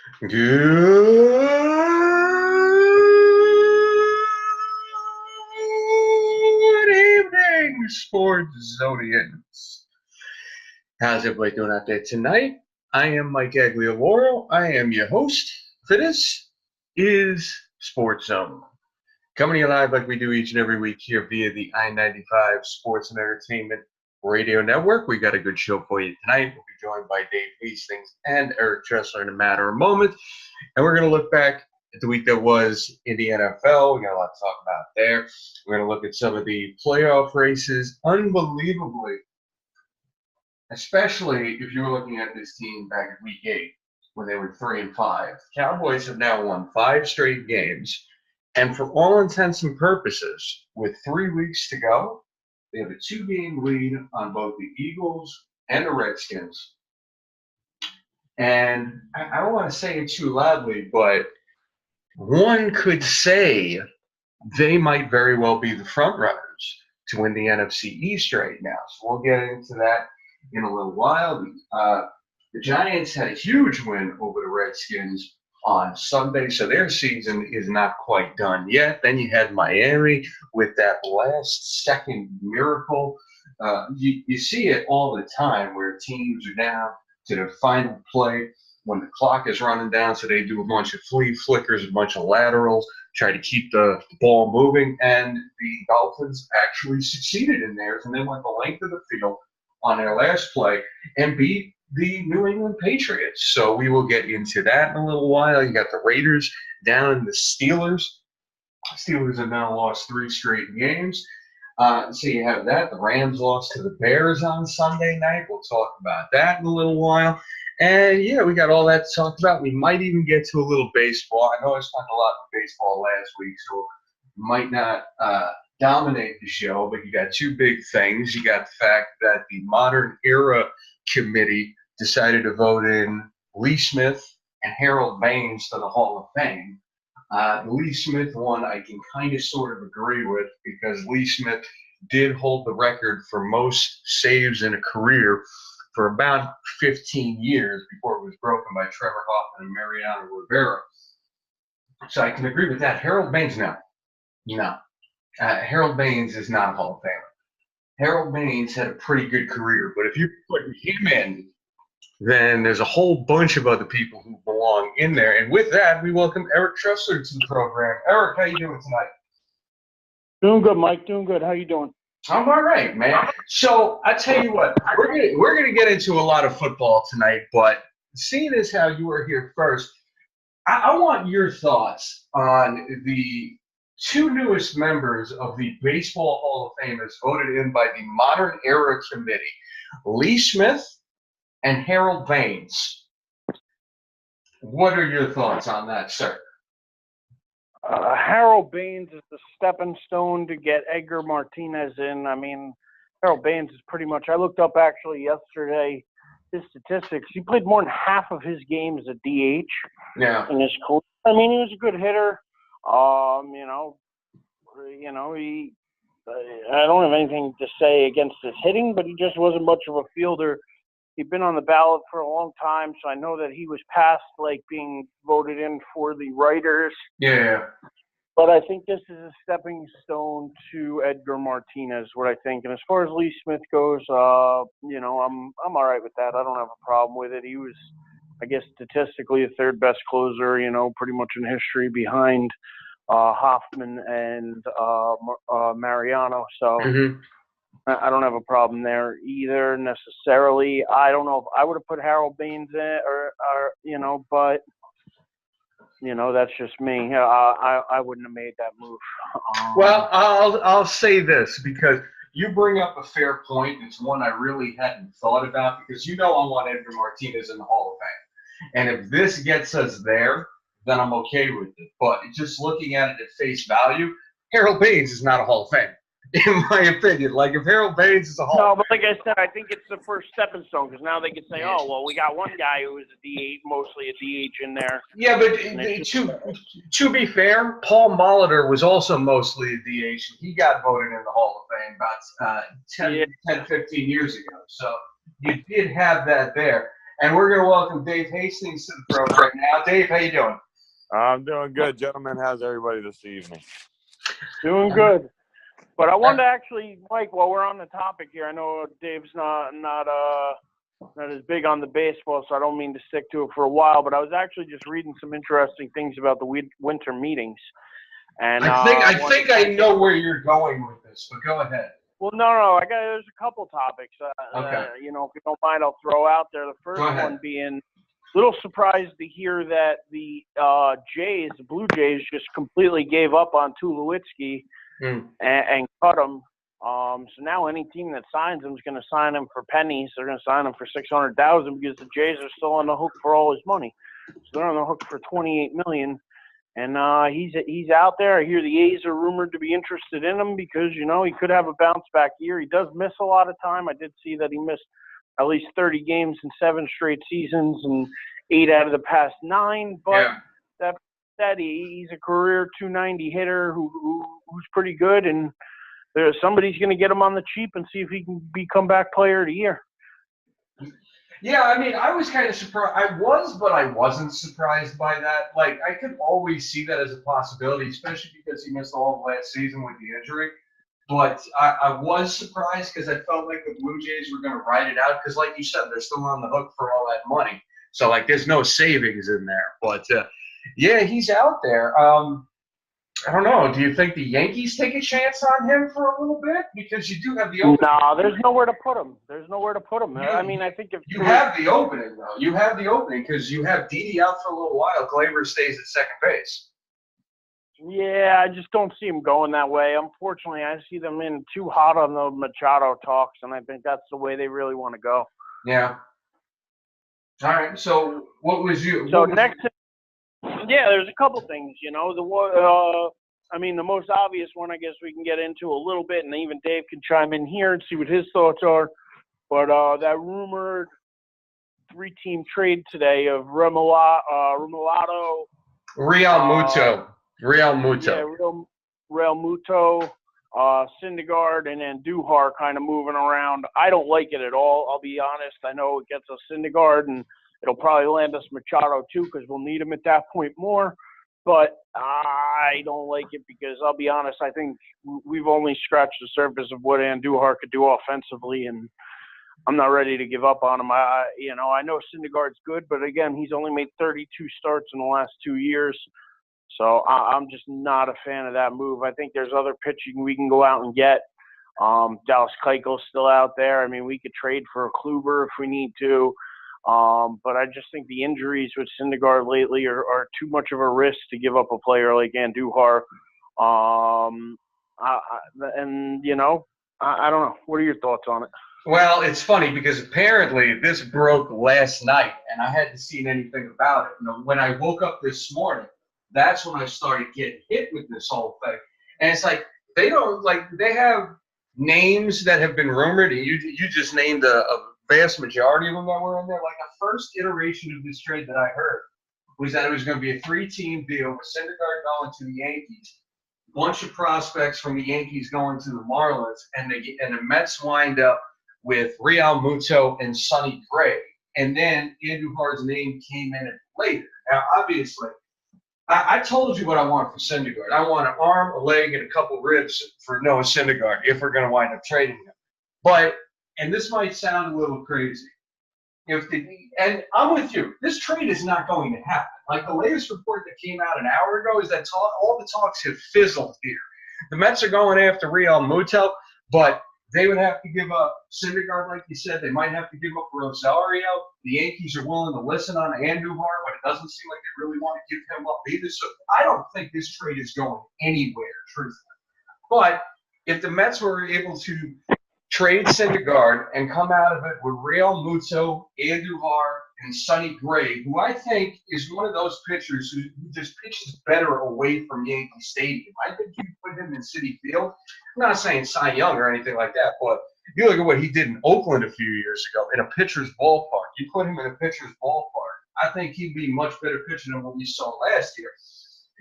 Good evening, SportsZonians. How's everybody doing out there tonight? I am Mike Aglioloro. I am your host for this is Sports Zone. Coming to you live like we do each and every week here via the I-95 Sports and Entertainment Radio Network. We got a good show for you tonight. We'll be joined by Dave Hastings and Erich Tressler in a matter of moments. And we're going to look back at the week that was in the NFL. We got a lot to talk about there. We're going to look at some of the playoff races. Unbelievably, especially if you were looking at this team back in week 8 when they were 3-5. Cowboys have now won 5 straight games. And for all intents and purposes, with 3 weeks to go, they have a 2-game lead on both the Eagles and the Redskins. And I don't want to say it too loudly, but one could say they might very well be the front runners to win the NFC East right now. So we'll get into that in a little while. The Giants had a huge win over the Redskins on Sunday, so their season is not quite done yet. Then you had Miami with that last-second miracle. You see it all the time where teams are down to their final play when the clock is running down, so they do a bunch of flea flickers, a bunch of laterals, try to keep the ball moving, and the Dolphins actually succeeded in theirs, and they went the length of the field on their last play and beat the New England Patriots. So we will get into that in a little while. You got the Raiders down in the Steelers. Steelers have now lost 3 straight games. So you have that. The Rams lost to the Bears on Sunday night. We'll talk about that in a little while. And, yeah, we got all that to talk about. We might even get to a little baseball. I know I spent a lot of baseball last week, so might not dominate the show, but you got 2 big things. You got the fact that the Modern Era Committee decided to vote in Lee Smith and Harold Baines to the Hall of Fame. The Lee Smith one I can kind of sort of agree with because Lee Smith did hold the record for most saves in a career for about 15 years before it was broken by Trevor Hoffman and Mariano Rivera. So I can agree with that. Harold Baines, no. Harold Baines is not a Hall of Famer. Harold Baines had a pretty good career, but if you put him in, then there's a whole bunch of other people who belong in there. And with that, we welcome Erich Tressler to the program. Erich, how you doing tonight? Doing good, Mike. Doing good. How you doing? I'm all right, man. So I tell you what, we're gonna get into a lot of football tonight, but seeing as how you were here first, I want your thoughts on the 2 newest members of the Baseball Hall of Fame as voted in by the Modern Era Committee, Lee Smith and Harold Baines. What are your thoughts on that, sir? Harold Baines is the stepping stone to get Edgar Martinez in. I mean, Harold Baines is pretty much – I looked up actually yesterday his statistics. He played more than half of his games at DH in his career. I mean, he was a good hitter. I don't have anything to say against his hitting, but he just wasn't much of a fielder. He'd been on the ballot for a long time, so I know that he was past, being voted in for the writers. Yeah. But I think this is a stepping stone to Edgar Martinez, what I think. And as far as Lee Smith goes, I'm all right with that. I don't have a problem with it. He was, I guess, statistically the 3rd best closer, pretty much in history behind Hoffman and Mariano. So I don't have a problem there either necessarily. I don't know if I would have put Harold Baines in but that's just me. I wouldn't have made that move. Well, I'll say this because you bring up a fair point. It's one I really hadn't thought about because I want Edgar Martinez in the Hall of Fame. And if this gets us there, then I'm okay with it. But just looking at it at face value, Harold Baines is not a Hall of Fame, in my opinion. If Harold Baines is a Hall of Fame. No, but like I said, I think it's the first stepping stone because now they can say, oh, well, we got one guy who was a DH, mostly a DH in there. Yeah, but to be fair, Paul Molitor was also mostly a DH, and he got voted in the Hall of Fame about 10, 15 years ago. So you did have that there. And we're going to welcome Dave Hastings to the program now. Dave, how you doing? I'm doing good, gentlemen. How's everybody this evening? Doing good. But I wanted to actually, Mike, while we're on the topic here, I know Dave's not as big on the baseball, so I don't mean to stick to it for a while. But I was actually just reading some interesting things about the winter meetings, and I think I know where you're going with this, but go ahead. Well, no, there's a couple topics. Okay. If you don't mind, I'll throw out there. The first one being a little surprised to hear that the Blue Jays, just completely gave up on Tulowitzki and cut him. So now any team that signs him is going to sign him for pennies. They're going to sign him for $600,000 because the Jays are still on the hook for all his money. So they're on the hook for $28 million. And he's out there. I hear the A's are rumored to be interested in him because, he could have a bounce-back year. He does miss a lot of time. I did see that he missed at least 30 games in 7 straight seasons and 8 out of the past 9. But that said, he's a career .290 hitter who's pretty good. And somebody's going to get him on the cheap and see if he can be comeback player of the year. Yeah, I mean, I was kind of surprised. I was, but I wasn't surprised by that. Like, I could always see that as a possibility, especially because he missed all of last season with the injury. But I was surprised because I felt like the Blue Jays were going to ride it out because, like you said, they're still on the hook for all that money. So, like, there's no savings in there. But, yeah, he's out there. I don't know. Do you think the Yankees take a chance on him for a little bit? Because you do have the opening. No, there's nowhere to put him. I think if you have the opening, though. You have the opening because you have Didi out for a little while. Glaber stays at second base. Yeah, I just don't see him going that way. Unfortunately, I see them in too hot on the Machado talks, and I think that's the way they really want to go. Yeah. All right. So what was you? So there's a couple things. The most obvious one, I guess we can get into a little bit, and even Dave can chime in here and see what his thoughts are. But that rumored 3-team trade today of Real Muto. Real Muto, Syndergaard, and then Duhar kind of moving around. I don't like it at all. I'll be honest. I know it gets us Syndergaard, and it'll probably land us Machado too because we'll need him at that point more. But I don't like it because I'll be honest. I think we've only scratched the surface of what Andujar could do offensively, and I'm not ready to give up on him. I know Syndergaard's good, but again, he's only made 32 starts in the last 2 years. So I'm just not a fan of that move. I think there's other pitching we can go out and get. Dallas Keuchel's still out there. I mean, we could trade for a Kluber if we need to. But I just think the injuries with Syndergaard lately are too much of a risk to give up a player like Andujar. I don't know. What are your thoughts on it? Well, it's funny because apparently this broke last night, and I hadn't seen anything about it. When I woke up this morning, that's when I started getting hit with this whole thing. And it's like they have names that have been rumored, and you just named a vast majority of them that were in there. Like the first iteration of this trade that I heard was that it was going to be a 3-team deal with Syndergaard going to the Yankees, a bunch of prospects from the Yankees going to the Marlins, and the Mets wind up with Real Muto and Sonny Gray. And then Andujar's name came in later. Now, obviously, I told you what I want for Syndergaard. I want an arm, a leg, and a couple ribs for Noah Syndergaard if we're going to wind up trading him. But, and this might sound a little crazy, and I'm with you. This trade is not going to happen. Like the latest report that came out an hour ago is that all the talks have fizzled here. The Mets are going after Real Muto, but they would have to give up Syndergaard, like you said. They might have to give up Rosario. The Yankees are willing to listen on Andujar, but it doesn't seem like they really want to give him up either. So I don't think this trade is going anywhere, truthfully. But if the Mets were able to trade Syndergaard and come out of it with Real Muto, Andujar, and Sonny Gray, who I think is one of those pitchers who just pitches better away from Yankee Stadium. I think you put him in Citi Field. I'm not saying Cy Young or anything like that, but you look at what he did in Oakland a few years ago in a pitcher's ballpark. You put him in a pitcher's ballpark, I think he'd be much better pitching than what we saw last year.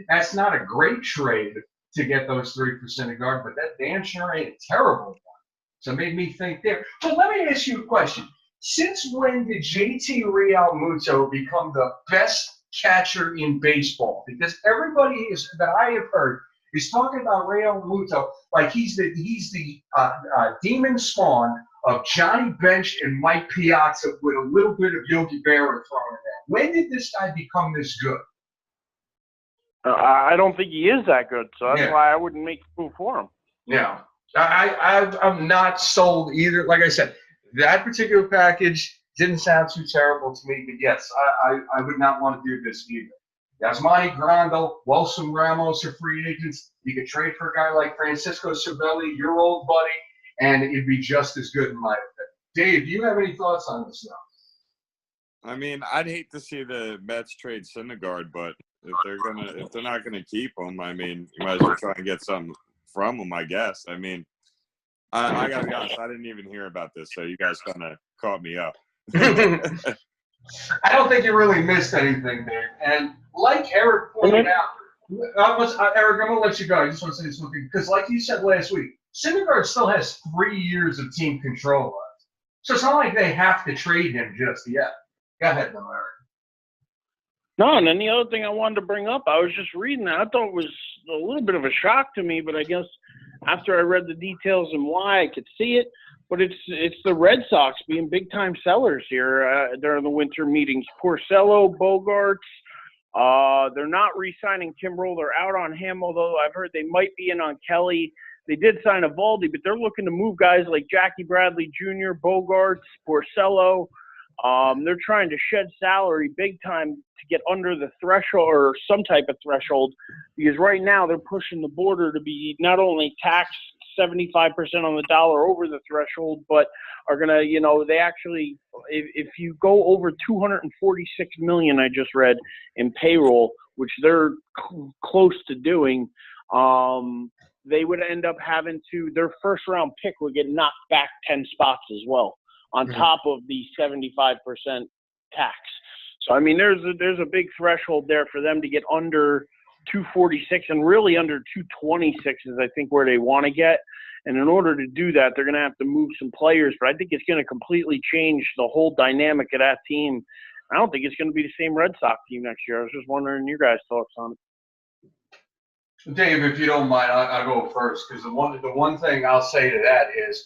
That's not a great trade to get those 3 for Syndergaard, but that damn sure ain't a terrible one. So it made me think there. But let me ask you a question. Since when did JT Realmuto become the best catcher in baseball? Because everybody that I have heard is talking about Realmuto like he's the demon spawn of Johnny Bench and Mike Piazza with a little bit of Yogi Berra thrown in there. When did this guy become this good? I don't think he is that good, so that's why I wouldn't make a move for him. Yeah, I'm not sold either. Like I said, that particular package didn't sound too terrible to me, but yes, I would not want to do this either. Yasmani Grandal, Wilson Ramos are free agents. You could trade for a guy like Francisco Cervelli, your old buddy, and it'd be just as good in my opinion. Dave, do you have any thoughts on this now? I mean, I'd hate to see the Mets trade Syndergaard, but if they're not gonna keep him, I mean, you might as well try and get something from him, I guess. I mean, I gotta be honest, I didn't even hear about this, so you guys kind of caught me up. I don't think you really missed anything there. And like Eric pointed out, Eric, I'm going to let you go. I just want to say this one thing. Because like you said last week, Syndergaard still has 3 years of team control left. So it's not like they have to trade him just yet. Go ahead, though, Eric. No, and then the other thing I wanted to bring up, I was just reading that. I thought it was a little bit of a shock to me, but I guess after I read the details and why, I could see it. But it's the Red Sox being big-time sellers here during the winter meetings. Porcello, Bogarts, they're not re-signing Kimbrel. They're out on him, although I've heard they might be in on Kelly. They did sign Eovaldi, but they're looking to move guys like Jackie Bradley Jr., Bogarts, Porcello. They're trying to shed salary big time to get under the threshold or some type of threshold, because right now they're pushing the border to be not only taxed 75% on the dollar over the threshold, but are going to, they actually, if you go over 246 million, I just read, in payroll, which they're close to doing, they would end up having to, their first round pick would get knocked back 10 spots as well, on top of the 75% tax. So, I mean, there's a big threshold there for them to get under 246 and really under 226 is, I think, where they want to get. And in order to do that, they're going to have to move some players. But I think it's going to completely change the whole dynamic of that team. I don't think it's going to be the same Red Sox team next year. I was just wondering your guys' thoughts on it. Dave, if you don't mind, I'll go first, because the one thing I'll say to that is,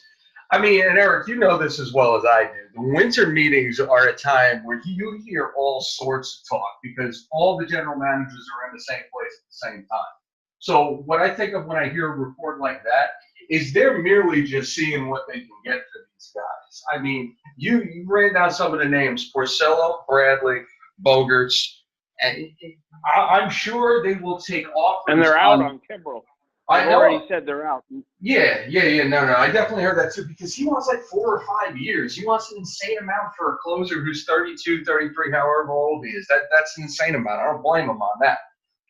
I mean, and Eric, you know this as well as I do. The winter meetings are a time where you hear all sorts of talk because all the general managers are in the same place at the same time. So what I think of when I hear a report like that is they're merely just seeing what they can get for these guys. I mean, you ran down some of the names: Porcello, Bradley, Bogarts, and I'm sure they will take offers. And they're out on Kimbrel. I already said they're out. Yeah. No. I definitely heard that too, because he wants like 4 or 5 years. He wants an insane amount for a closer who's 32, 33, however old he is. That's an insane amount. I don't blame him on that.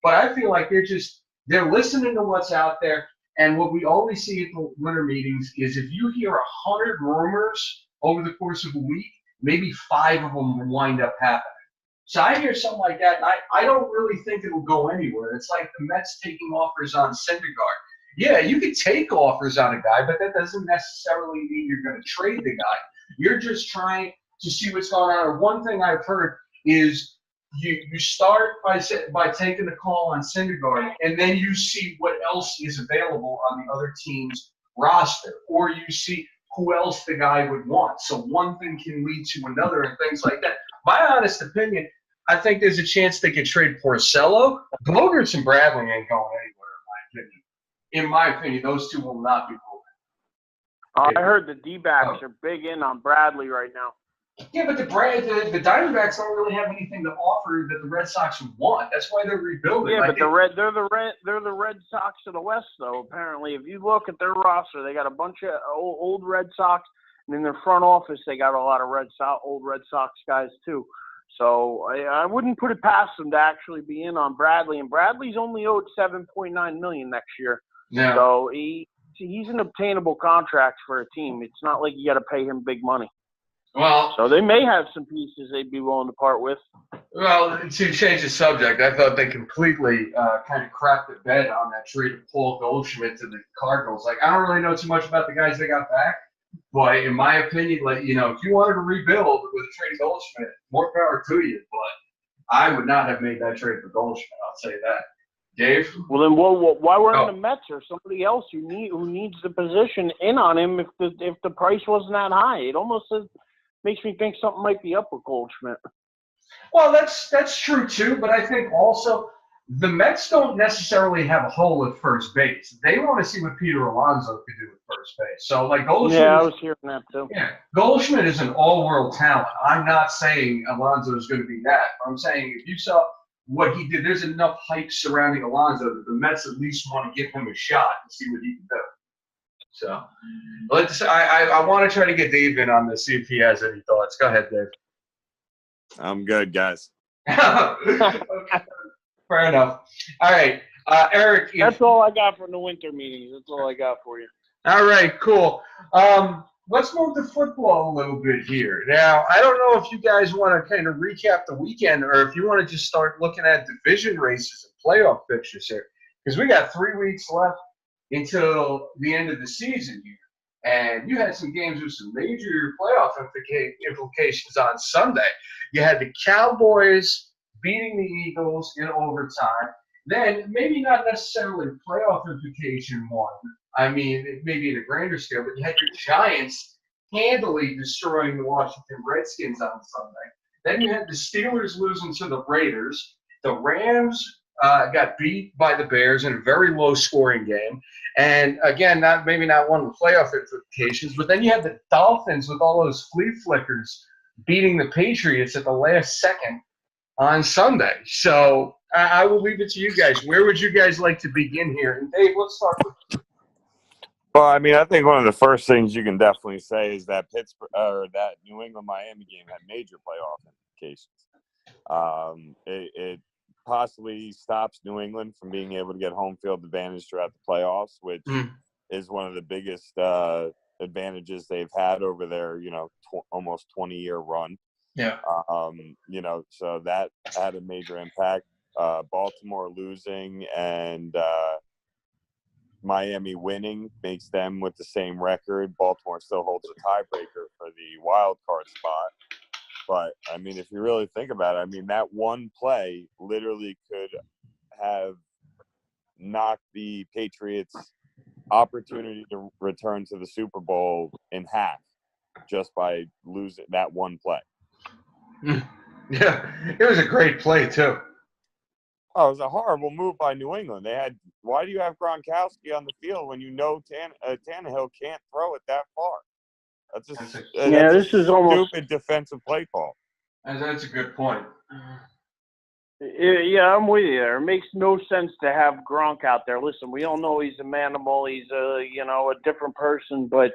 But I feel like they're listening to what's out there. And what we always see at the winter meetings is if you hear 100 rumors over the course of a week, maybe 5 of them will wind up happening. So I hear something like that, and I don't really think it'll go anywhere. It's like the Mets taking offers on Syndergaard. Yeah, you could take offers on a guy, but that doesn't necessarily mean you're going to trade the guy. You're just trying to see what's going on. Or one thing I've heard is you start by taking the call on Syndergaard, and then you see what else is available on the other team's roster, or you see who else the guy would want. So one thing can lead to another and things like that. My honest opinion, I think there's a chance they could trade Porcello. Bogarts and Bradley ain't going anywhere, in my opinion. Those two will not be moving. I heard the D-backs are big in on Bradley right now. Yeah, but the Diamondbacks don't really have anything to offer that the Red Sox would want. That's why they're rebuilding. Yeah, but they're the Red Sox of the West, though. Apparently, if you look at their roster, they got a bunch of old Red Sox, and in their front office, they got a lot of old Red Sox guys too. So I wouldn't put it past them to actually be in on Bradley. And Bradley's only owed $7.9 million next year. Yeah. So he's an obtainable contract for a team. It's not like you got to pay him big money. Well, so they may have some pieces they'd be willing to part with. Well, to change the subject, I thought they completely kind of crapped the bed on that trade of Paul Goldschmidt to the Cardinals. Like, I don't really know too much about the guys they got back, But in my opinion, like, if you wanted to rebuild with a trade Goldschmidt, more power to you. But I would not have made that trade for Goldschmidt. I'll say that. Dave? Well, then, why weren't Oh. the Mets or somebody else who needs the position in on him if the price wasn't that high? It almost makes me think something might be up with Goldschmidt. Well, that's true too, but I think also the Mets don't necessarily have a hole at first base. They want to see what Peter Alonso could do at first base. So, like Goldschmidt, Yeah, I was hearing that too. yeah, Goldschmidt is an all-world talent. I'm not saying Alonso is going to be that. I'm saying if you saw what he did, there's enough hype surrounding Alonso that the Mets at least want to give him a shot and see what he can do. So, I want to try to get Dave in on this, see if he has any thoughts. Go ahead, Dave. I'm good, guys. Okay. Fair enough. All right, Eric. That's all I got from the winter meetings. That's all I got for you. All right, cool. Let's move to football a little bit here. Now, I don't know if you guys want to kind of recap the weekend or if you want to just start looking at division races and playoff fixtures here, because we got 3 weeks left until the end of the season here. And you had some games with some major playoff implications on Sunday. You had the Cowboys beating the Eagles in overtime. Then maybe not necessarily playoff implication one. I mean, maybe in a grander scale, but you had your Giants handily destroying the Washington Redskins on Sunday. Then you had the Steelers losing to the Raiders. The Rams got beat by the Bears in a very low-scoring game. And, again, maybe not one of the playoff implications, but then you had the Dolphins with all those flea flickers beating the Patriots at the last second on Sunday. So I will leave it to you guys. Where would you guys like to begin here? And Dave, let's start with you. Well, I mean, I think one of the first things you can definitely say is that that New England-Miami game had major playoff implications. It possibly stops New England from being able to get home field advantage throughout the playoffs, which is one of the biggest advantages they've had over their, almost 20-year run. Yeah. So that had a major impact. Baltimore losing and Miami winning makes them with the same record. Baltimore still holds a tiebreaker for the wild card spot. But, I mean, if you really think about it, I mean, that one play literally could have knocked the Patriots' opportunity to return to the Super Bowl in half just by losing that one play. Yeah, it was a great play, too. Oh, it was a horrible move by New England. Why do you have Gronkowski on the field when you know Tannehill can't throw it that far? That's this is almost stupid defensive play call. That's a good point. Yeah, I'm with you there. It makes no sense to have Gronk out there. Listen, we all know he's a manimal. He's a different person, but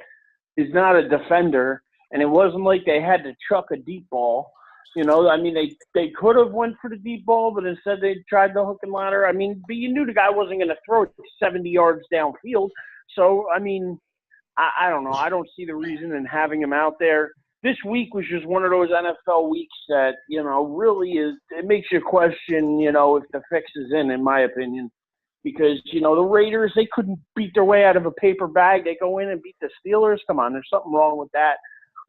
he's not a defender. And it wasn't like they had to chuck a deep ball. I mean, they could have went for the deep ball, but instead they tried the hook and ladder. I mean, but you knew the guy wasn't going to throw it 70 yards downfield. So, I mean, I don't know. I don't see the reason in having him out there. This week was just one of those NFL weeks that, really it makes you question, if the fix is in my opinion. Because, the Raiders, they couldn't beat their way out of a paper bag. They go in and beat the Steelers. Come on, there's something wrong with that.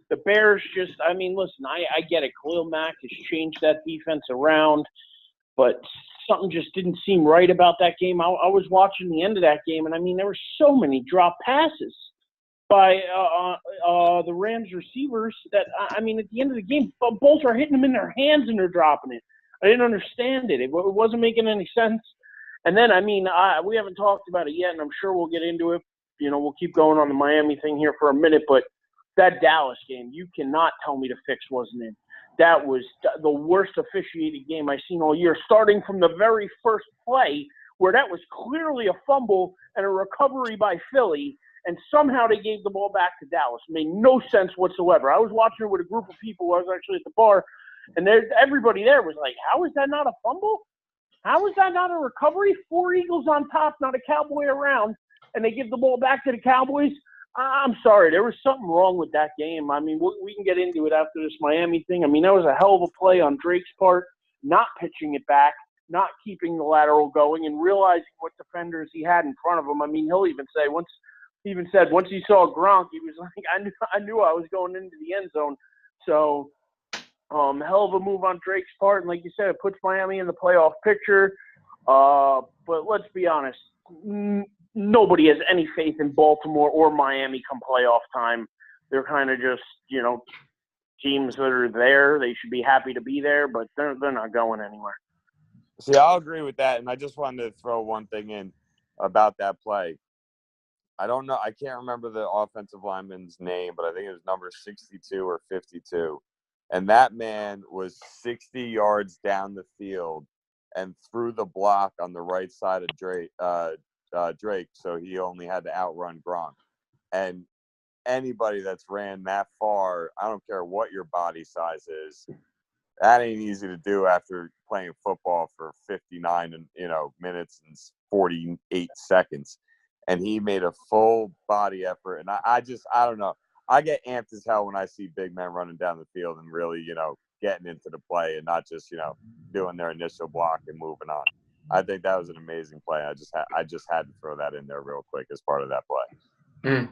The Bears listen, I get it. Khalil Mack has changed that defense around, but something just didn't seem right about that game. I was watching the end of that game, and, I mean, there were so many drop passes by the Rams receivers that, at the end of the game, both are hitting them in their hands and they're dropping it. I didn't understand it. It wasn't making any sense. And then, we haven't talked about it yet, and I'm sure we'll get into it. We'll keep going on the Miami thing here for a minute, but that Dallas game, you cannot tell me the fix wasn't in. That was the worst officiated game I've seen all year, starting from the very first play where that was clearly a fumble and a recovery by Philly, and somehow they gave the ball back to Dallas. It made no sense whatsoever. I was watching it with a group of people. I was actually at the bar, and everybody there was like, how is that not a fumble? How is that not a recovery? 4 Eagles on top, not a Cowboy around, and they give the ball back to the Cowboys? I'm sorry. There was something wrong with that game. I mean, we can get into it after this Miami thing. I mean, that was a hell of a play on Drake's part, not pitching it back, not keeping the lateral going, and realizing what defenders he had in front of him. I mean, he'll even say once even said once he saw Gronk, he was like, I knew I was going into the end zone. So, hell of a move on Drake's part. And like you said, it puts Miami in the playoff picture. But let's be honest, nobody has any faith in Baltimore or Miami come playoff time. They're kind of just, teams that are there. They should be happy to be there, but they're not going anywhere. See, I'll agree with that. And I just wanted to throw one thing in about that play. I don't know. I can't remember the offensive lineman's name, but I think it was number 62 or 52. And that man was 60 yards down the field and threw the block on the right side of Drake, so he only had to outrun Gronk. And anybody that's ran that far, I don't care what your body size is, that ain't easy to do after playing football for 59 minutes and 48 seconds. And he made a full body effort. And I don't know. I get amped as hell when I see big men running down the field and really, getting into the play and not just, doing their initial block and moving on. I think that was an amazing play. I just had to throw that in there real quick as part of that play.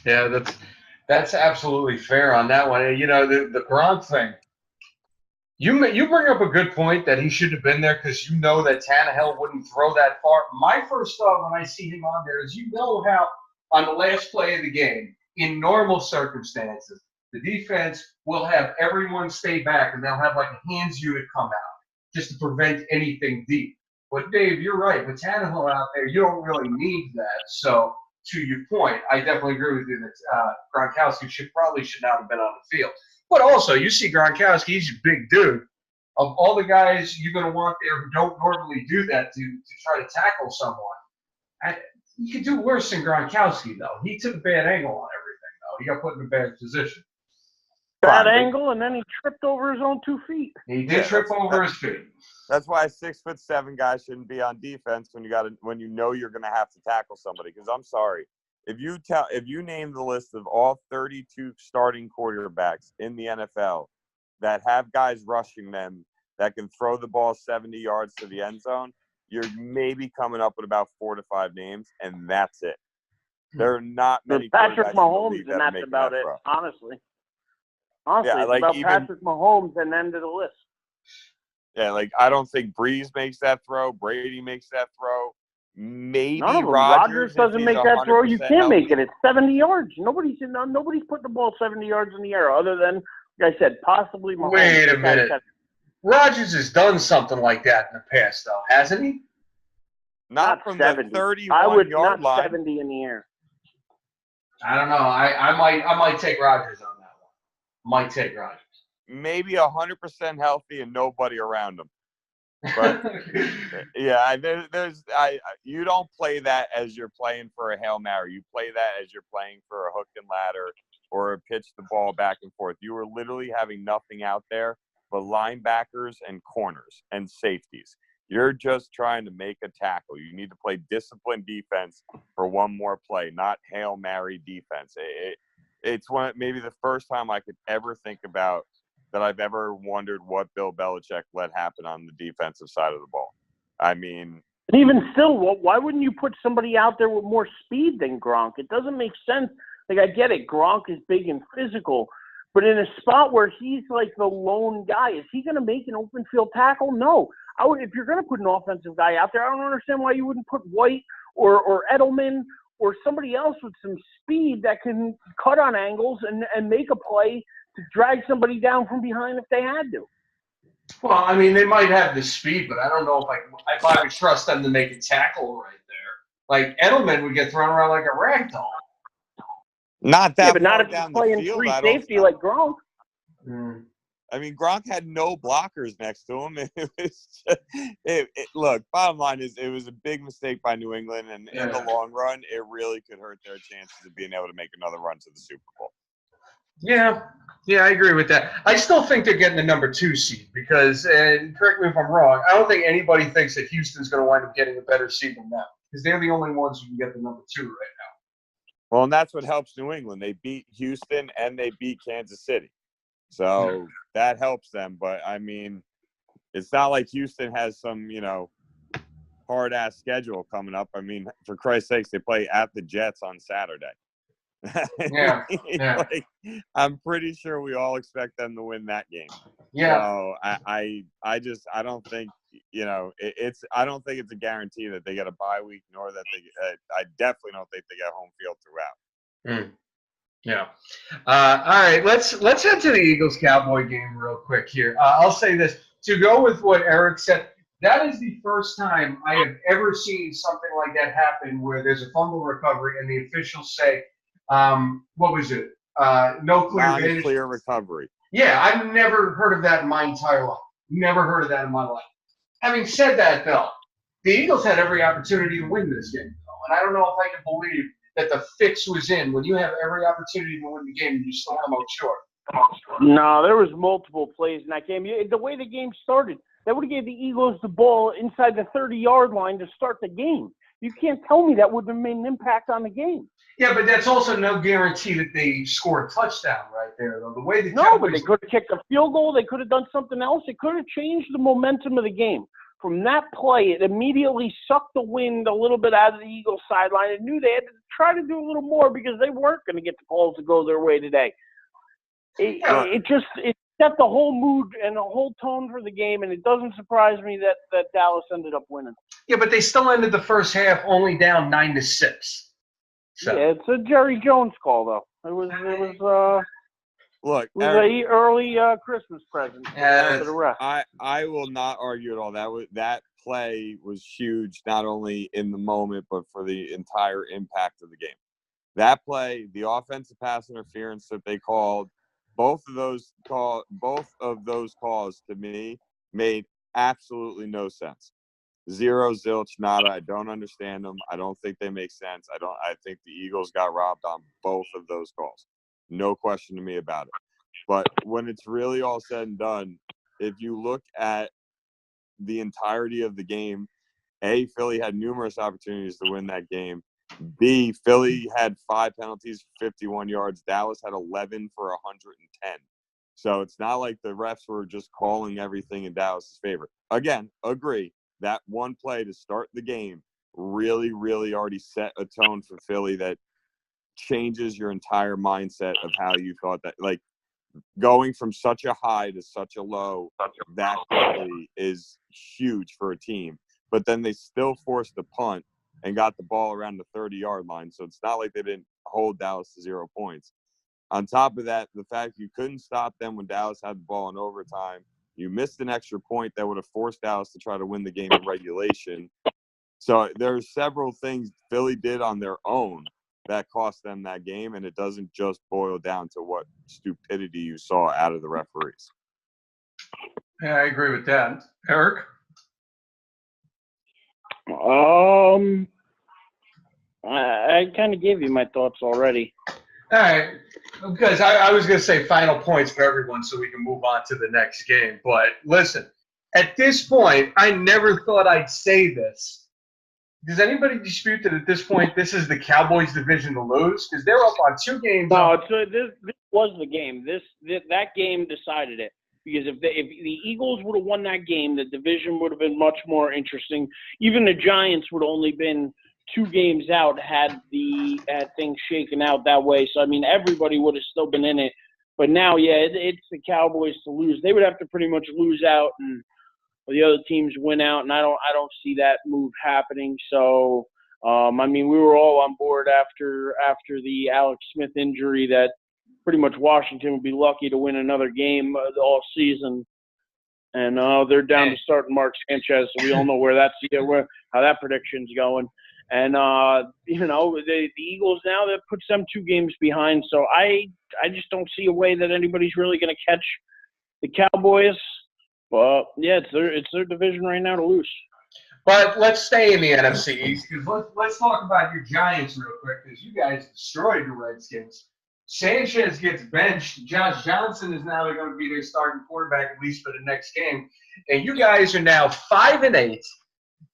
Yeah, that's absolutely fair on that one. The Gronk thing. You bring up a good point that he should have been there because that Tannehill wouldn't throw that far. My first thought when I see him on there is how on the last play of the game, in normal circumstances, the defense will have everyone stay back and they'll have like a hands unit come out just to prevent anything deep. But Dave, you're right. With Tannehill out there, you don't really need that. So to your point, I definitely agree with you that Gronkowski should not have been on the field. But also, you see Gronkowski, he's a big dude. Of all the guys you're going to want there who don't normally do that to try to tackle someone, you could do worse than Gronkowski, though. He took a bad angle on everything, though. He got put in a bad position. Bad angle, and then he tripped over his own 2 feet. He did trip over his feet. That's why a 6'7" guy shouldn't be on defense when you know you're going to have to tackle somebody. Because I'm sorry, if you name the list of all 32 starting quarterbacks in the NFL that have guys rushing them that can throw the ball 70 yards to the end zone, you're maybe coming up with about 4 to 5 names, and that's it. There are not many. Patrick Mahomes, and that's about it. Honestly, yeah, it's about Patrick Mahomes and end of the list. Yeah, I don't think Breeze makes that throw. Brady makes that throw. Maybe none of them. Rodgers doesn't make that throw. You can't make it. It's 70 yards. Nobody's putting the ball 70 yards in the air other than, like I said, possibly Mahomes. Wait a minute. Rodgers has done something like that in the past, though, hasn't he? Not from 70. the 31-yard line. 70 in the air. I don't know. I might take Rodgers on that one. Might take Rodgers. Maybe 100% healthy and nobody around him. But yeah, you don't play that as you're playing for a Hail Mary. You play that as you're playing for a hook and ladder or pitch the ball back and forth. You were literally having nothing out there but linebackers and corners and safeties. You're just trying to make a tackle. You need to play disciplined defense for one more play, not Hail Mary defense. It's maybe the first time I could ever think about that I've ever wondered what Bill Belichick let happen on the defensive side of the ball. I mean, and even still, why wouldn't you put somebody out there with more speed than Gronk? It doesn't make sense. I get it. Gronk is big and physical, but in a spot where he's like the lone guy, is he going to make an open field tackle? No. If you're going to put an offensive guy out there, I don't understand why you wouldn't put White or Edelman or somebody else with some speed that can cut on angles and make a play to drag somebody down from behind if they had to. Well, I mean, they might have the speed, but I don't know if I would trust them to make a tackle right there. Like, Edelman would get thrown around like a rag doll. Not that but not if down he's playing the field, free safety like Gronk. I mean, Gronk had no blockers next to him. It was look, bottom line is it was a big mistake by New England, and in the long run, it really could hurt their chances of being able to make another run to the Super Bowl. Yeah, I agree with that. I still think they're getting the number 2 seed because, and correct me if I'm wrong, I don't think anybody thinks that Houston's going to wind up getting a better seed than them because they're the only ones who can get the number 2 right now. Well, and that's what helps New England. They beat Houston and they beat Kansas City. So that helps them. But, I mean, it's not like Houston has some, hard-ass schedule coming up. I mean, for Christ's sakes, they play at the Jets on Saturday. Yeah. Like, I'm pretty sure we all expect them to win that game. Yeah. So I don't think, I don't think it's a guarantee that they get a bye week, nor that I definitely don't think they get home field throughout. Yeah. All right. Let's head to the Eagles Cowboy game real quick here. I'll say this to go with what Eric said. That is the first time I have ever seen something like that happen, where there's a fumble recovery and the officials say, "What was it? No clear advantage." Non-clear recovery. Yeah, I've never heard of that in my entire life. Never heard of that in my life. Having said that, though, the Eagles had every opportunity to win this game, and I don't know if I can believe that the fix was in when you have every opportunity to win the game and you still come out short. No, there was multiple plays in that game. The way the game started, that would have gave the Eagles the ball inside the 30-yard line to start the game. You can't tell me that would have made an impact on the game. Yeah, but that's also no guarantee that they score a touchdown right there, though. The way the No, Cowboys, but they could have kicked a field goal. They could have done something else. It could have changed the momentum of the game. From that play, it immediately sucked the wind a little bit out of the Eagles' sideline and knew they had to try to do a little more because they weren't going to get the calls to go their way today. It set the whole mood and the whole tone for the game, and it doesn't surprise me that Dallas ended up winning. Yeah, but they still ended the first half only down 9-6. So. Yeah, it's a Jerry Jones call, though. It was Look, an early Christmas present for the rest. I will not argue at all. That play was huge, not only in the moment, but for the entire impact of the game. That play, the offensive pass interference that they called, both of those calls to me made absolutely no sense. Zero, zilch, nada. I don't understand them. I don't think they make sense. I think the Eagles got robbed on both of those calls. No question to me about it. But when it's really all said and done, if you look at the entirety of the game, A, Philly had numerous opportunities to win that game. B, Philly had 5 penalties for 51 yards. Dallas had 11 for 110. So it's not like the refs were just calling everything in Dallas's favor. Again, agree. That one play to start the game really, really already set a tone for Philly that changes your entire mindset of how you thought that. Like, going from such a high to such a low that quickly is huge for a team. But then they still forced the punt and got the ball around the 30-yard line. So it's not like they didn't hold Dallas to 0 points. On top of that, the fact you couldn't stop them when Dallas had the ball in overtime. You missed an extra point that would have forced Dallas to try to win the game in regulation. So there are several things Philly did on their own that cost them that game, and it doesn't just boil down to what stupidity you saw out of the referees. Yeah, I agree with that. Eric? I kind of gave you my thoughts already. All right. Because I was going to say final points for everyone so we can move on to the next game. But listen, at this point, I never thought I'd say this. Does anybody dispute that at this point this is the Cowboys' division to lose? Because they're up on 2 games. No, this was the game. That game decided it. Because if the Eagles would have won that game, the division would have been much more interesting. Even the Giants would have only been 2 games out had things shaken out that way. So, I mean, everybody would have still been in it. But now, yeah, it's the Cowboys to lose. They would have to pretty much lose out and the other teams win out, and I don't see that move happening. So, I mean, we were all on board after the Alex Smith injury that pretty much Washington would be lucky to win another game all season. And they're down to starting Mark Sanchez, so we all know how that prediction's going. And the Eagles now, that puts them 2 games behind. So I just don't see a way that anybody's really going to catch the Cowboys. But yeah, it's their division right now to lose. But let's stay in the NFC East because let's talk about your Giants real quick because you guys destroyed the Redskins. Sanchez gets benched. Josh Johnson is now going to be their starting quarterback at least for the next game. And you guys are now 5-8.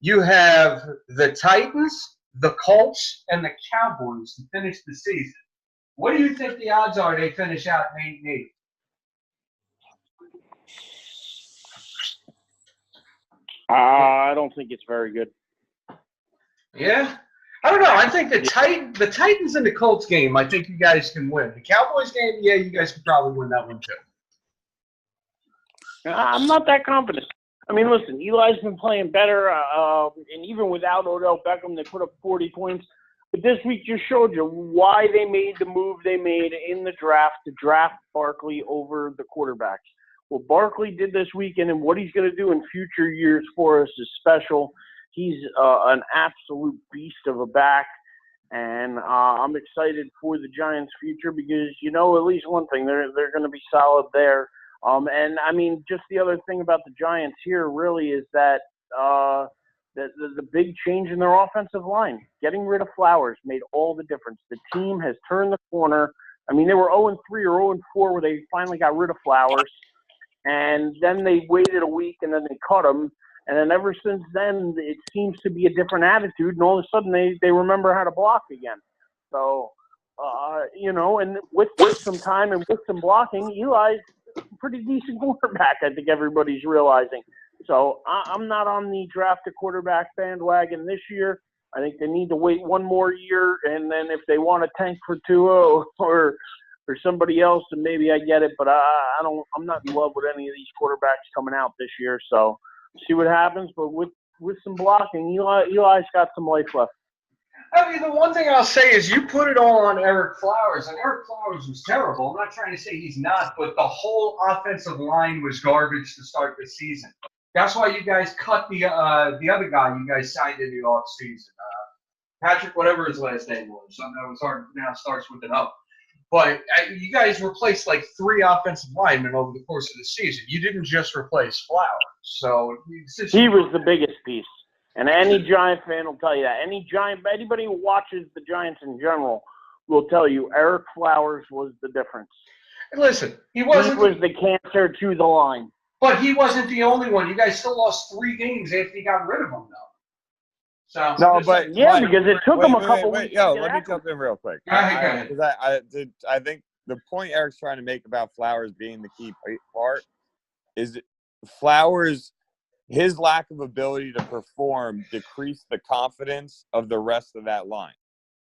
You have the Titans, the Colts, and the Cowboys to finish the season. What do you think the odds are they finish out 8-8? I don't think it's very good. Yeah. I don't know. I think the Titans and the Colts game, I think you guys can win. The Cowboys game, yeah, you guys could probably win that one too. I'm not that confident. I mean, listen, Eli's been playing better, and even without Odell Beckham, they put up 40 points. But this week just showed you why they made the move they made in the draft to draft Barkley over the quarterbacks. What Barkley did this weekend and what he's going to do in future years for us is special. He's an absolute beast of a back, and I'm excited for the Giants' future because, you know, at least one thing, they're going to be solid there. And, I mean, just the other thing about the Giants here really is that the big change in their offensive line, getting rid of Flowers made all the difference. The team has turned the corner. I mean, they were 0-3 or 0-4 where they finally got rid of Flowers, and then they waited a week and then they cut him. And then ever since then, it seems to be a different attitude, and all of a sudden they remember how to block again. So, you know, and with some time and with some blocking, Eli's a pretty decent quarterback, I think everybody's realizing. So I'm not on the draft a quarterback bandwagon this year. I think they need to wait one more year, and then if they want to tank for Tua or somebody else, then maybe I get it. But I'm not in love with any of these quarterbacks coming out this year. So see what happens. But with some blocking, Eli's got some life left. I mean, the one thing I'll say is you put it all on Eric Flowers, and Eric Flowers was terrible. I'm not trying to say he's not, but the whole offensive line was garbage to start the season. That's why you guys cut the other guy you guys signed in the offseason. Patrick, whatever his last name was. I know it's hard now, starts with an O. But you guys replaced like 3 offensive linemen over the course of the season. You didn't just replace Flowers. So he was the biggest piece. And any Giant fan will tell you that. Anybody who watches the Giants in general will tell you Eric Flowers was the difference. Listen, he was the cancer to the line. But he wasn't the only one. You guys still lost 3 games after you got rid of him, though. So no, but yeah, because it took him a couple weeks. Yo, let me jump in real quick. Go ahead. Because I think the point Eric's trying to make about Flowers being the key part is Flowers, his lack of ability to perform decreased the confidence of the rest of that line.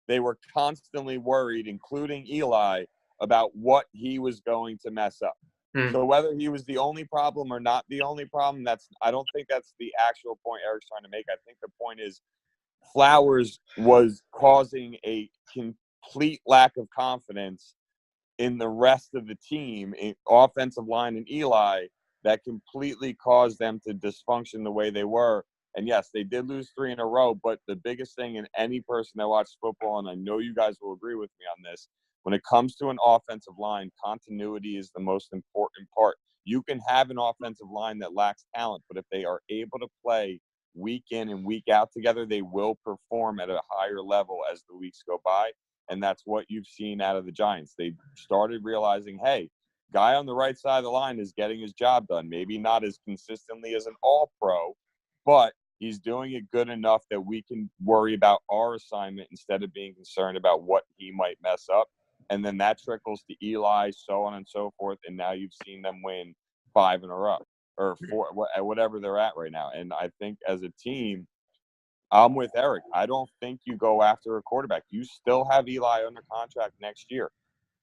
They were constantly worried, including Eli, about what he was going to mess up. So whether he was the only problem or not the only problem, I don't think that's the actual point Eric's trying to make. I think the point is Flowers was causing a complete lack of confidence in the rest of the team, in offensive line and Eli, that completely caused them to dysfunction the way they were. And yes, they did lose 3 in a row, but the biggest thing in any person that watches football, and I know you guys will agree with me on this, when it comes to an offensive line, continuity is the most important part. You can have an offensive line that lacks talent, but if they are able to play week in and week out together, they will perform at a higher level as the weeks go by. And that's what you've seen out of the Giants. They started realizing, hey, guy on the right side of the line is getting his job done. Maybe not as consistently as an all-pro, but he's doing it good enough that we can worry about our assignment instead of being concerned about what he might mess up. And then that trickles to Eli, so on and so forth. And now you've seen them win 5 in a row or 4, whatever they're at right now. And I think as a team, I'm with Eric. I don't think you go after a quarterback. You still have Eli under contract next year.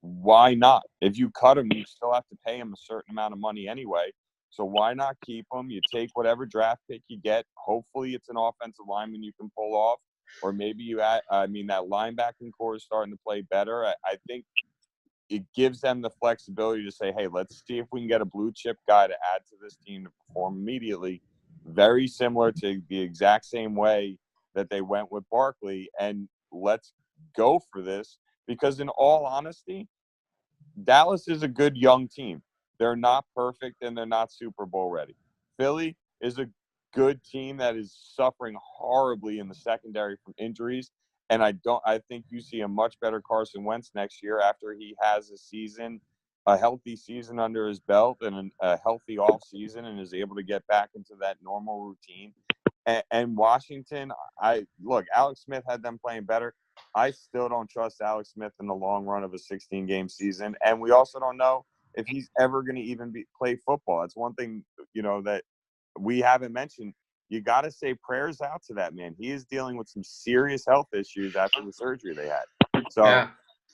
Why not? If you cut him, you still have to pay him a certain amount of money anyway. So why not keep him? You take whatever draft pick you get. Hopefully it's an offensive lineman you can pull off. Or maybe that linebacking core is starting to play better. I think it gives them the flexibility to say, hey, let's see if we can get a blue chip guy to add to this team to perform immediately. Very similar to the exact same way that they went with Barkley. And let's go for this because in all honesty, Dallas is a good young team. They're not perfect and they're not Super Bowl ready. Philly is a good team that is suffering horribly in the secondary from injuries. And I think you see a much better Carson Wentz next year after he has a healthy season under his belt and a healthy off season and is able to get back into that normal routine. And Washington, Alex Smith had them playing better. I still don't trust Alex Smith in the long run of a 16-game season. And we also don't know if he's ever going to even play football. That's one thing, that we haven't mentioned. you got to say prayers out to that man. He is dealing with some serious health issues after the surgery they had. So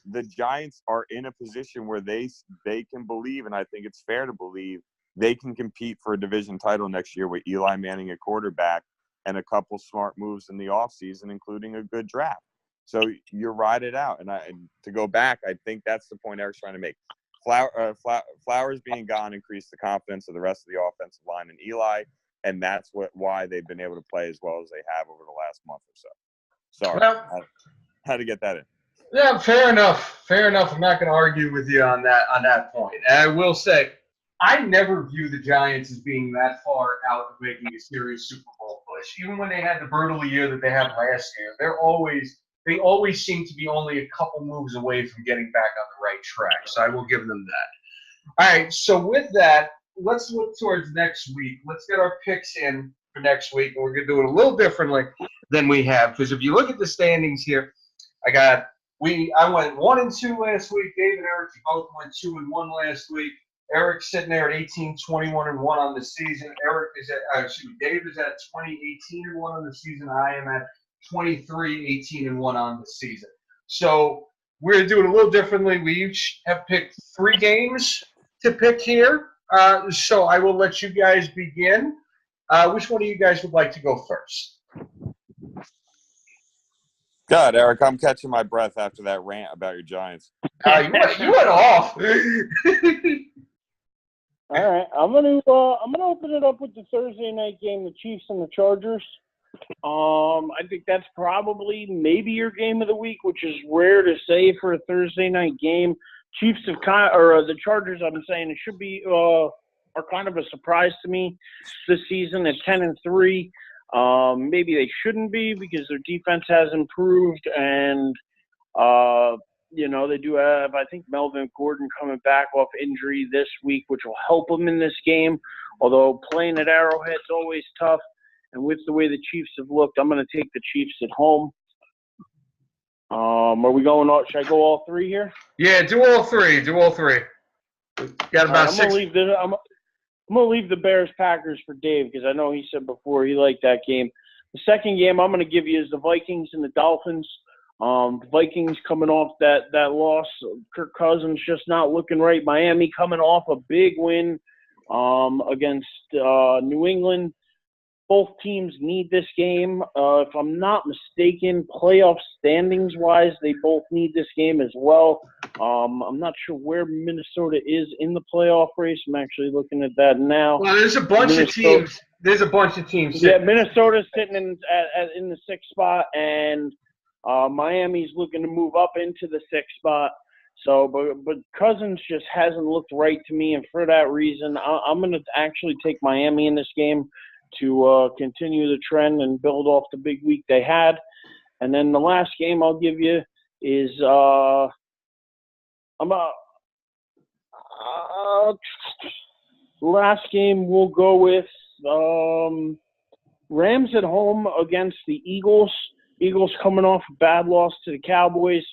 the Giants are in a position where they can believe, and I think it's fair to believe, they can compete for a division title next year with Eli Manning at quarterback and a couple smart moves in the offseason, including a good draft. So you ride it out. And to go back, I think that's the point Eric's trying to make. Flowers being gone increased the confidence of the rest of the offensive line and Eli, and that's why they've been able to play as well as they have over the last month or so. Sorry, Well, had to get that in. Yeah, fair enough. Fair enough. I'm not going to argue with you on that point. And I will say, I never view the Giants as being that far out of making a serious Super Bowl push. Even when they had the brutal year that they had last year, they always seem to be only a couple moves away from getting back on the right track. So I will give them that. All right. So with that, let's look towards next week. Let's get our picks in for next week, and we're going to do it a little differently than we have. Because if you look at the standings here, I went 1-2 last week. Dave and Erich both went 2-1 last week. Eric's sitting there at 18, 21-1 on the season. Dave is at 20, 18-1 on the season. I am at 23, 18-1 on the season. So we're going to do it a little differently. We each have picked 3 games to pick here. So I will let you guys begin. Which one of you guys would like to go first? God, Eric, I'm catching my breath after that rant about your Giants. You went off. All right, I'm gonna open it up with the Thursday night game, the Chiefs and the Chargers. I think that's probably maybe your game of the week, which is rare to say for a Thursday night game. Chiefs have the Chargers. I've been saying it should be are kind of a surprise to me this season at 10-3. Maybe they shouldn't be because their defense has improved, and they do have, I think, Melvin Gordon coming back off injury this week, which will help them in this game. Although playing at Arrowhead's always tough, and with the way the Chiefs have looked, I'm going to take the Chiefs at home. Are we going? Should I go all 3 here? Yeah, do all 3. Got about 6. I'm going to leave the Bears-Packers for Dave because I know he said before he liked that game. The second game I'm going to give you is the Vikings and the Dolphins. The Vikings coming off that loss. Kirk Cousins just not looking right. Miami coming off a big win against New England. Both teams need this game. If I'm not mistaken, playoff standings-wise, they both need this game as well. I'm not sure where Minnesota is in the playoff race. I'm actually looking at that now. Well, there's a bunch of teams. There's a bunch of teams. Yeah, Minnesota's sitting in the 6th spot, and Miami's looking to move up into the 6th spot. So, but Cousins just hasn't looked right to me, and for that reason, I'm going to actually take Miami in this game to continue the trend and build off the big week they had. And then the last game I'll give you is last game we'll go with Rams at home against the Eagles. Eagles coming off a bad loss to the Cowboys.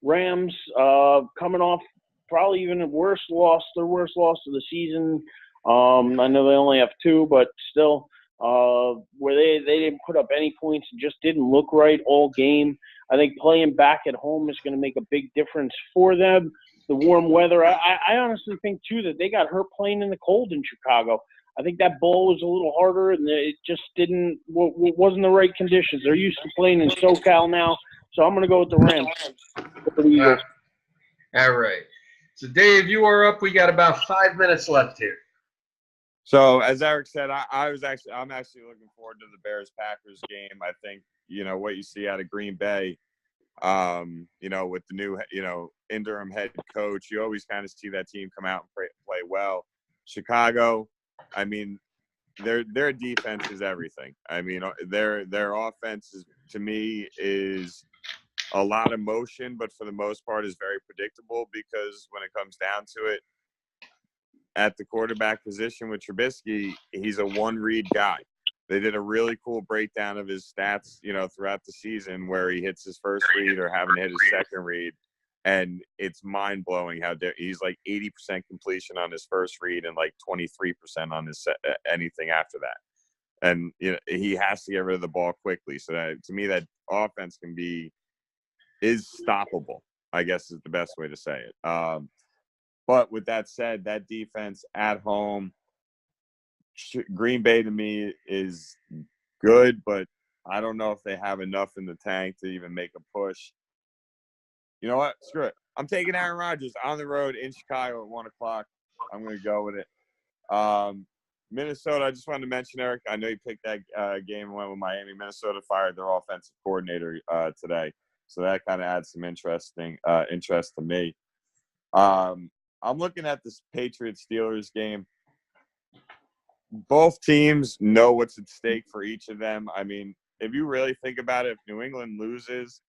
Rams coming off probably even a worse loss, their worst loss of the season. I know they only have 2, but still, where they didn't put up any points and just didn't look right all game. I think playing back at home is going to make a big difference for them. The warm weather, I honestly think, too, that they got hurt playing in the cold in Chicago. I think that bowl was a little harder, and it just wasn't the right conditions. They're used to playing in SoCal now, so I'm going to go with the Rams. All right. So, Dave, you are up. We got about 5 minutes left here. So, as Eric said, I'm actually looking forward to the Bears-Packers game. I think, what you see out of Green Bay, with the new, interim head coach, you always kind of see that team come out and play well. Chicago, I mean, their defense is everything. I mean, their offense to me is a lot of motion, but for the most part is very predictable because when it comes down to it, at the quarterback position with Trubisky, he's a one-read guy. They did a really cool breakdown of his stats, throughout the season where he hits his first read or having hit his second read. And it's mind-blowing how he's like 80% completion on his first read and like 23% on his anything after that. and he has to get rid of the ball quickly. So that, to me, that offense is stoppable, I guess is the best way to say it. But with that said, that defense at home, Green Bay to me is good, but I don't know if they have enough in the tank to even make a push. You know what? Screw it. I'm taking Aaron Rodgers on the road in Chicago at 1 o'clock. I'm going to go with it. Minnesota, I just wanted to mention, Eric, I know you picked that game and went with Miami. Minnesota fired their offensive coordinator today. So that kind of adds some interest to me. I'm looking at this Patriots-Steelers game. Both teams know what's at stake for each of them. I mean, if you really think about it, if New England loses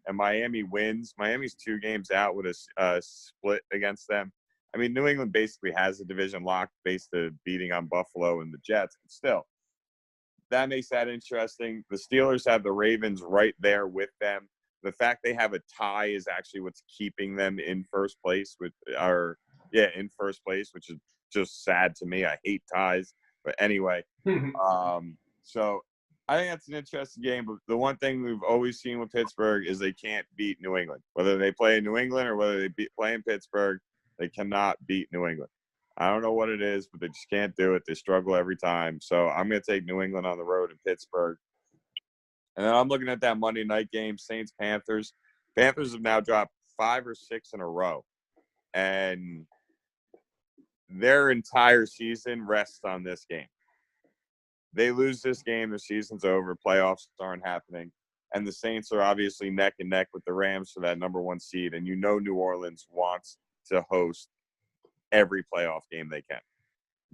and Miami wins, Miami's 2 games out with a split against them. I mean, New England basically has the division locked based on beating on Buffalo and the Jets, but still, that makes that interesting. The Steelers have the Ravens right there with them. The fact they have a tie is actually what's keeping them in first place, which is just sad to me. I hate ties. But anyway, so I think that's an interesting game. But the one thing we've always seen with Pittsburgh is they can't beat New England. Whether they play in New England or whether they play in Pittsburgh, they cannot beat New England. I don't know what it is, but they just can't do it. They struggle every time. So I'm going to take New England on the road in Pittsburgh. And then I'm looking at that Monday night game, Saints-Panthers. Panthers have now dropped 5 or 6 in a row. And their entire season rests on this game. They lose this game, the season's over, playoffs aren't happening. And the Saints are obviously neck and neck with the Rams for that number 1 seed. And New Orleans wants to host every playoff game they can.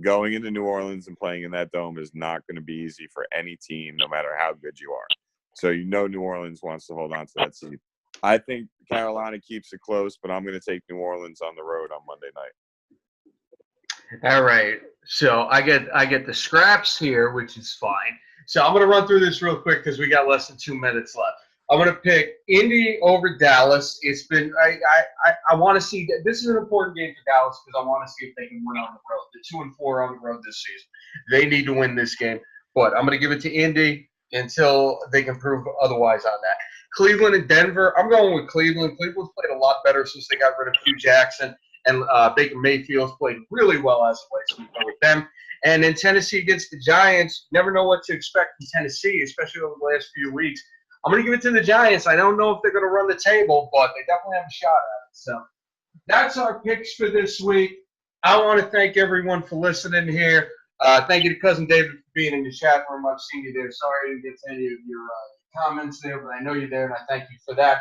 Going into New Orleans and playing in that dome is not going to be easy for any team, no matter how good you are. So New Orleans wants to hold on to that seed. I think Carolina keeps it close, but I'm going to take New Orleans on the road on Monday night. All right. So I get the scraps here, which is fine. So I'm going to run through this real quick because we got less than 2 minutes left. I'm going to pick Indy over Dallas. It's been I want to see that this is an important game for Dallas because I want to see if they can win on the road. They're 2-4 on the road this season. They need to win this game. But I'm going to give it to Indy until they can prove otherwise on that. Cleveland and Denver. I'm going with Cleveland. Cleveland's played a lot better since they got rid of Hugh Jackson. And Baker Mayfield's played really well as of late, so we go with them. And in Tennessee against the Giants, never know what to expect from Tennessee, especially over the last few weeks. I'm going to give it to the Giants. I don't know if they're going to run the table, but they definitely have a shot at it. So that's our picks for this week. I want to thank everyone for listening here. Thank you to Cousin David for being in the chat room. I've seen you there. Sorry I didn't get to any of your comments there, but I know you're there, and I thank you for that.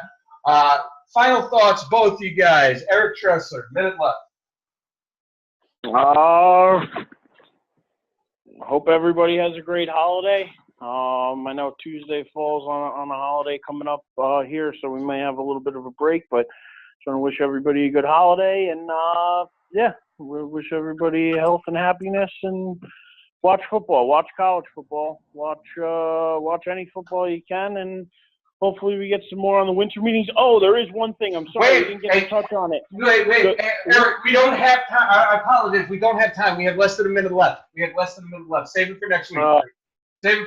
Final thoughts, both you guys. Eric Tressler, minute left. Hope everybody has a great holiday. I know Tuesday falls on a holiday coming up here, so we may have a little bit of a break, but just want to wish everybody a good holiday, and we wish everybody health and happiness, and watch football, watch college football, watch any football you can, and hopefully we get some more on the winter meetings. Oh, there is one thing. I'm sorry, we didn't get to touch on it. Wait, Eric, we don't have time. I apologize. We don't have time. We have less than a minute left. Save it for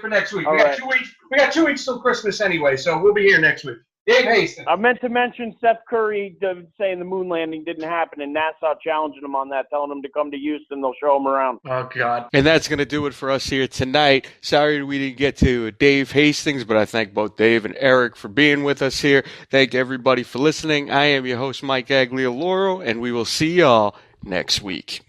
next week. We got 2 weeks till Christmas anyway, so we'll be here next week. Dave Hastings. I meant to mention Seth Curry saying the moon landing didn't happen, and NASA challenging him on that, telling him to come to Houston. They'll show him around. Oh, God. And that's going to do it for us here tonight. Sorry we didn't get to Dave Hastings, but I thank both Dave and Eric for being with us here. Thank everybody for listening. I am your host, Mike Aglioloro, and we will see y'all next week.